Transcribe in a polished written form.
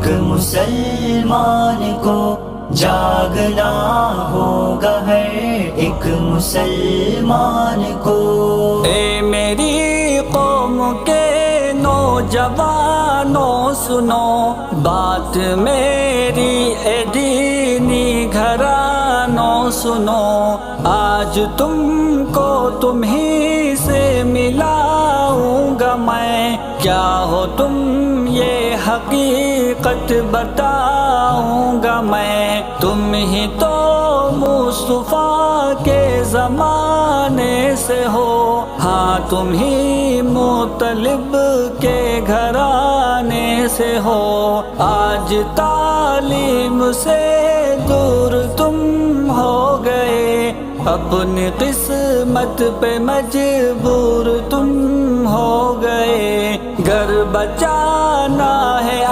ایک مسلمان کو جاگنا ہوگا ہر ایک مسلمان کو۔ اے میری قوم کے نوجوانوں سنو بات میری، اے دینی گھرانوں سنو، آج تم کو تم ہی سے ملاؤں گا میں، کیا ہو تم یہ حقیقت بتاؤں گا میں، تم ہی تو مصطفیٰ کے زمانے سے ہو، ہاں تم ہی مطلب کے گھرانے سے ہو، آج تعلیم سے دور تم ہو گئے، اپنی قسمت پہ مجبور تم ہو گئے، گھر بچانا ہے